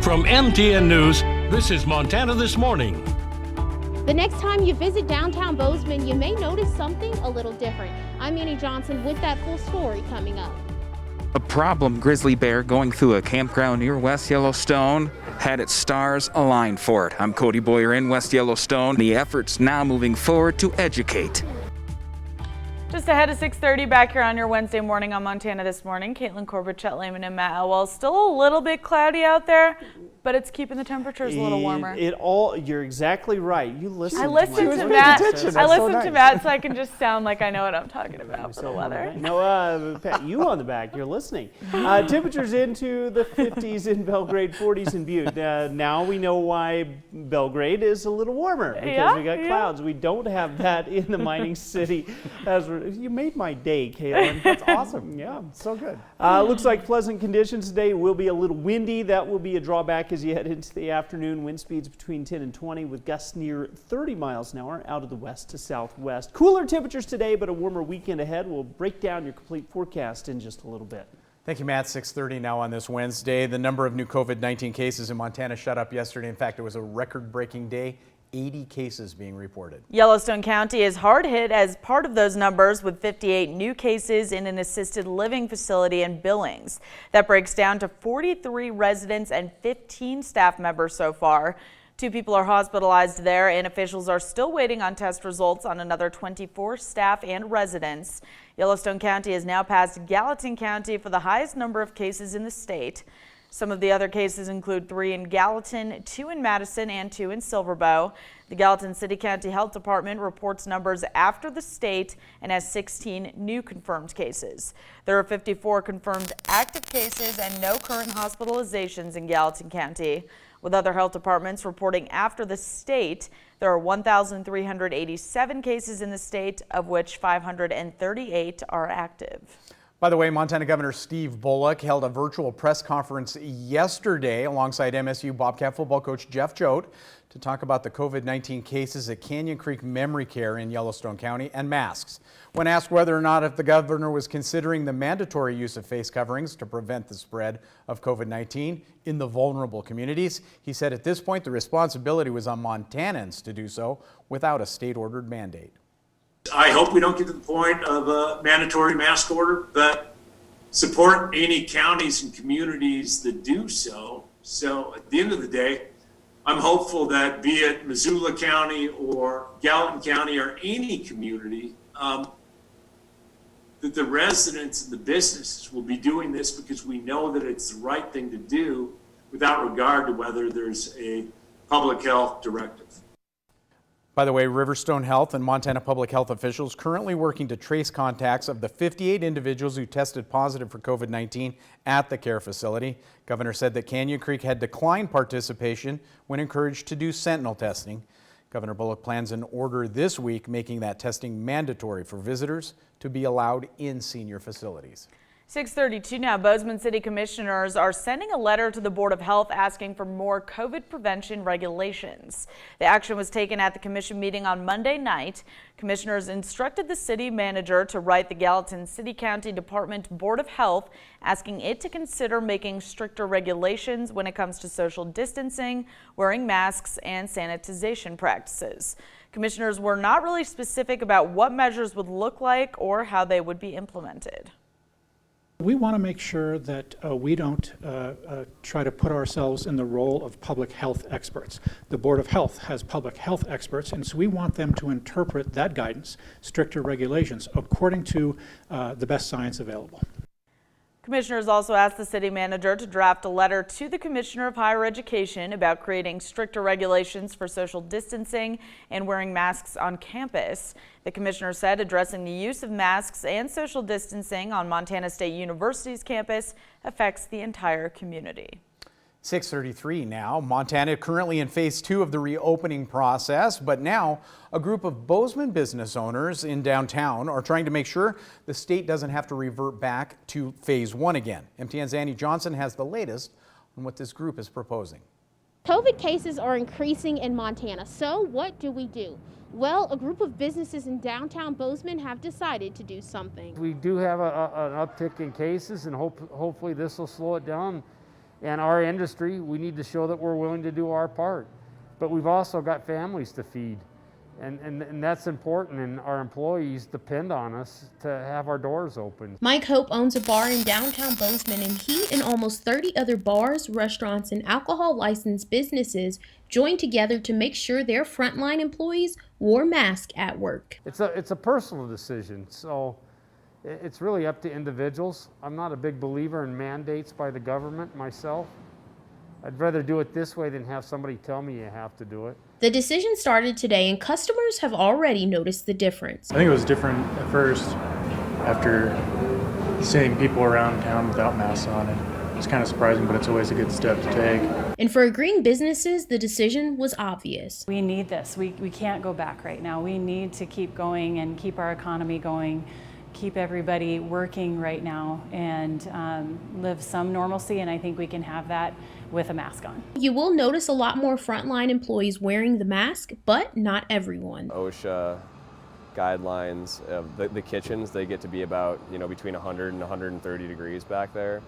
From MTN News, this is Montana This Morning. The next time you visit downtown Bozeman, you may notice something a little different. I'm Annie Johnson with that full story coming up. A problem grizzly bear going through a campground near West Yellowstone had its stars aligned for it. I'm Cody Boyer in West Yellowstone. The effort's now moving forward to educate. Just ahead of 6:30 back here on your Wednesday morning on Montana This Morning. Caitlin Corbett, Chet Lehman, and Matt Elwell. Still a little bit cloudy out there, but it's keeping the temperatures a little warmer. You're exactly right. You listen. I listen to Matt. I listen to Matt so I can just sound like I know what I'm talking about for the weather. No, Pat, you on the back. You're listening. Temperatures into the 50s in Belgrade, 40s in Butte. Now we know why Belgrade is a little warmer because we got clouds. We don't have that in the mining city. You made my day, Caitlin. That's awesome. Yeah, so good. Looks like pleasant conditions today. Will be a little windy. That will be a drawback as you head into the afternoon. Wind speeds between 10 and 20 with gusts near 30 miles an hour out of the west to southwest. Cooler temperatures today, but a warmer weekend ahead. We'll break down your complete forecast in just a little bit. Thank you, Matt. 6:30 now on this Wednesday. The number of new COVID-19 cases in Montana shot up yesterday. In fact, it was a record-breaking day. 80 cases being reported. Yellowstone County is hard hit as part of those numbers with 58 new cases in an assisted living facility in Billings. That breaks down to 43 residents and 15 staff members so far. 2 people are hospitalized there, and officials are still waiting on test results on another 24 staff and residents. Yellowstone County has now passed Gallatin County for the highest number of cases in the state. Some of the other cases include 3 in Gallatin, 2 in Madison, and 2 in Silverbow. The Gallatin City County Health Department reports numbers after the state and has 16 new confirmed cases. There are 54 confirmed active cases and no current hospitalizations in Gallatin County. With other health departments reporting after the state, there are 1,387 cases in the state, of which 538 are active. By the way, Montana Governor Steve Bullock held a virtual press conference yesterday alongside MSU Bobcat football coach Jeff Choate to talk about the COVID-19 cases at Canyon Creek Memory Care in Yellowstone County and masks. When asked whether or not if the governor was considering the mandatory use of face coverings to prevent the spread of COVID-19 in the vulnerable communities, he said at this point the responsibility was on Montanans to do so without a state-ordered mandate. I hope we don't get to the point of a mandatory mask order, but support any counties and communities that do so. So at the end of the day, I'm hopeful that be it Missoula County or Gallatin County or any community, that the residents and the businesses will be doing this because we know that it's the right thing to do without regard to whether there's a public health directive. By the way, Riverstone Health and Montana Public Health officials currently working to trace contacts of the 58 individuals who tested positive for COVID-19 at the care facility. Governor said that Canyon Creek had declined participation when encouraged to do sentinel testing. Governor Bullock plans an order this week making that testing mandatory for visitors to be allowed in senior facilities. 6:32 now. Bozeman City Commissioners are sending a letter to the Board of Health asking for more COVID prevention regulations. The action was taken at the commission meeting on Monday night. Commissioners instructed the city manager to write the Gallatin City County Department Board of Health asking it to consider making stricter regulations when it comes to social distancing, wearing masks, and sanitization practices. Commissioners were not really specific about what measures would look like or how they would be implemented. We want to make sure that we don't try to put ourselves in the role of public health experts. The Board of Health has public health experts, and so we want them to interpret that guidance, stricter regulations, according to the best science available. Commissioners also asked the city manager to draft a letter to the Commissioner of Higher Education about creating stricter regulations for social distancing and wearing masks on campus. The commissioner said addressing the use of masks and social distancing on Montana State University's campus affects the entire community. 6:33 now. Montana currently in phase 2 of the reopening process, but now a group of Bozeman business owners in downtown are trying to make sure the state doesn't have to revert back to phase 1 again. MTN's Annie Johnson has the latest on what this group is proposing. COVID cases are increasing in Montana, so what do we do? Well, a group of businesses in downtown Bozeman have decided to do something. We do have an uptick in cases, and hopefully this will slow it down. And our industry, we need to show that we're willing to do our part. But we've also got families to feed. And that's important, and our employees depend on us to have our doors open. Mike Hope owns a bar in downtown Bozeman, and he and almost 30 other bars, restaurants, and alcohol licensed businesses joined together to make sure their frontline employees wore masks at work. It's a personal decision, so it's really up to individuals. I'm not a big believer in mandates by the government myself. I'd rather do it this way than have somebody tell me you have to do it. The decision started today, and customers have already noticed the difference. I think it was different at first after seeing people around town without masks on. It's kind of surprising, but it's always a good step to take. And for agreeing businesses, the decision was obvious. We need this. We can't go back right now. We need to keep going and keep our economy going, keep everybody working right now, and live some normalcy, and I think we can have that with a mask on. You will notice a lot more frontline employees wearing the mask, but not everyone. OSHA guidelines, the kitchens, they get to be about, between 100 and 130 degrees back there.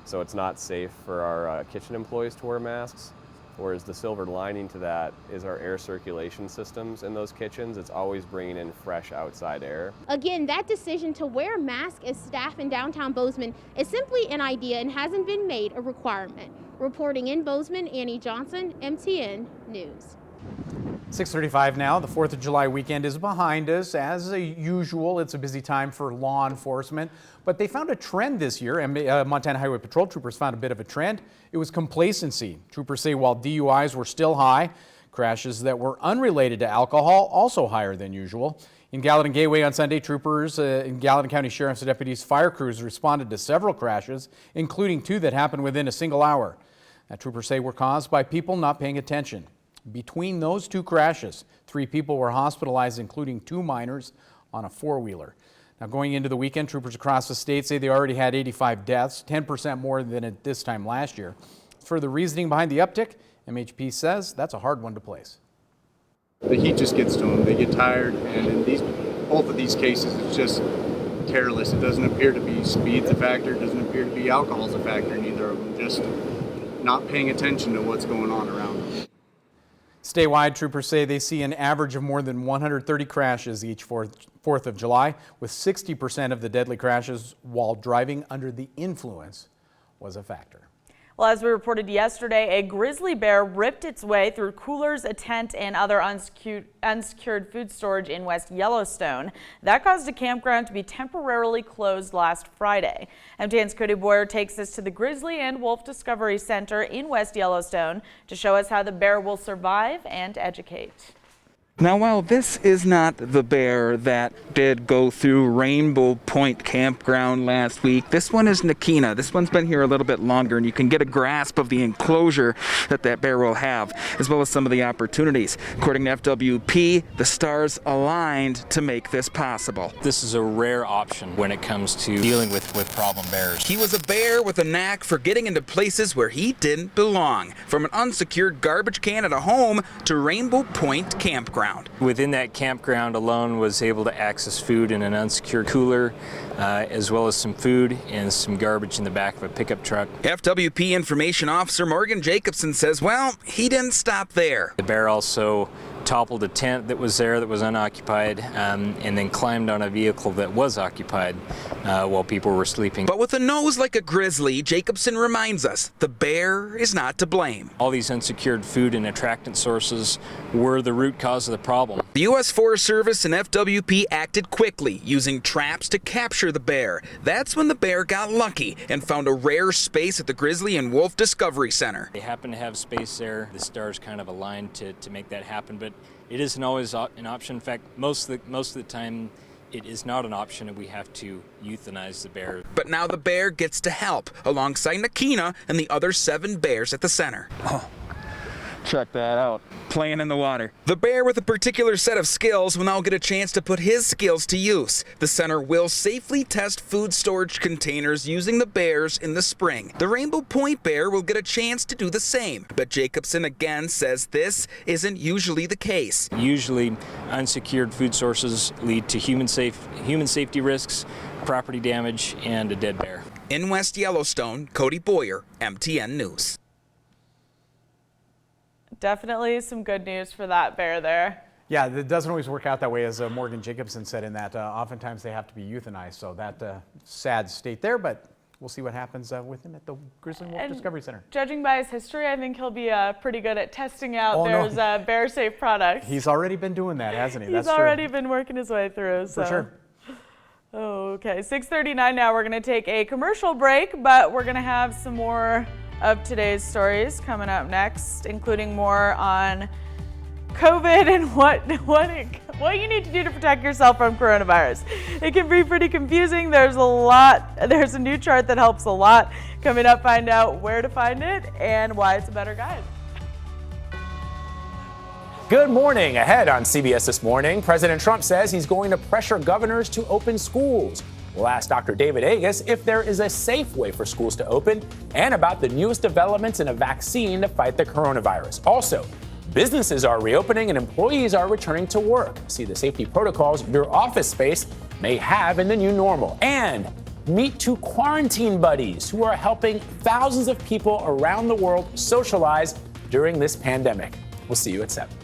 So it's not safe for our kitchen employees to wear masks. Whereas the silver lining to that is our air circulation systems in those kitchens. It's always bringing in fresh outside air. Again, that decision to wear a mask as staff in downtown Bozeman is simply an idea and hasn't been made a requirement. Reporting in Bozeman, Annie Johnson, MTN News. 6:35 now. The 4th of July weekend is behind us. As usual, it's a busy time for law enforcement, but they found a trend this year, and Montana Highway Patrol troopers found a bit of a trend. It was complacency. Troopers say while DUIs were still high, crashes that were unrelated to alcohol also higher than usual. In Gallatin Gateway on Sunday, troopers in Gallatin County Sheriff's deputies' fire crews responded to several crashes, including 2 that happened within a single hour. That troopers say were caused by people not paying attention. Between those 2 crashes, 3 people were hospitalized, including 2 minors on a 4-wheeler. Now, going into the weekend, troopers across the state say they already had 85 deaths, 10% more than at this time last year. For the reasoning behind the uptick, MHP says that's a hard one to place. The heat just gets to them. They get tired, and in both of these cases, it's just careless. It doesn't appear to be speed's a factor. It doesn't appear to be alcohol's a factor in either of them. Just not paying attention to what's going on around them. Statewide, troopers say they see an average of more than 130 crashes each 4th of July, with 60% of the deadly crashes while driving under the influence was a factor. Well, as we reported yesterday, a grizzly bear ripped its way through coolers, a tent, and other unsecured food storage in West Yellowstone. That caused a campground to be temporarily closed last Friday. MTN's Cody Boyer takes us to the Grizzly and Wolf Discovery Center in West Yellowstone to show us how the bear will survive and educate. Now, while this is not the bear that did go through Rainbow Point Campground last week, this one is Nakina. This one's been here a little bit longer, and you can get a grasp of the enclosure that bear will have, as well as some of the opportunities. According to FWP, the stars aligned to make this possible. This is a rare option when it comes to dealing with problem bears. He was a bear with a knack for getting into places where he didn't belong, from an unsecured garbage can at a home to Rainbow Point Campground. Within that campground alone, was able to access food in an unsecured cooler, as well as some food and some garbage in the back of a pickup truck. FWP Information Officer Morgan Jacobson says, well, he didn't stop there. The bear also toppled a tent that was there that was unoccupied, and then climbed on a vehicle that was occupied while people were sleeping. But with a nose like a grizzly, Jacobson reminds us the bear is not to blame. All these unsecured food and attractant sources were the root cause of the problem. The U.S. Forest Service and FWP acted quickly, using traps to capture the bear. That's when the bear got lucky and found a rare space at the Grizzly and Wolf Discovery Center. They happen to have space there. The stars kind of aligned to make that happen, but it isn't always an option. In fact, most of the time, it is not an option, and we have to euthanize the bear. But now the bear gets to help, alongside Nakina and the other 7 bears at the center. Oh, check that out. Playing in the water. The bear with a particular set of skills will now get a chance to put his skills to use. The center will safely test food storage containers using the bears in the spring. The Rainbow Point bear will get a chance to do the same, but Jacobson again says this isn't usually the case. Usually, unsecured food sources lead to human safety risks, property damage, and a dead bear. In West Yellowstone, Cody Boyer, MTN News. Definitely some good news for that bear there. Yeah, it doesn't always work out that way, as Morgan Jacobson said, in that oftentimes they have to be euthanized. So that sad state there, but we'll see what happens with him at the Grizzly Wolf Discovery Center. Judging by his history, I think he'll be pretty good at testing out there's bear-safe products. He's already been doing that, hasn't he? He's already been working his way through. So. For sure. Okay, 6:39 now. We're going to take a commercial break, but we're going to have some more of today's stories coming up next, including more on COVID and what you need to do to protect yourself from coronavirus. It can be pretty confusing. There's a new chart that helps a lot. Coming up, find out where to find it and why it's a better guide. Good morning. Ahead on CBS This Morning, President Trump says he's going to pressure governors to open schools. We'll ask Dr. David Agus if there is a safe way for schools to open and about the newest developments in a vaccine to fight the coronavirus. Also, businesses are reopening and employees are returning to work. See the safety protocols your office space may have in the new normal. And meet two quarantine buddies who are helping thousands of people around the world socialize during this pandemic. We'll see you at 7.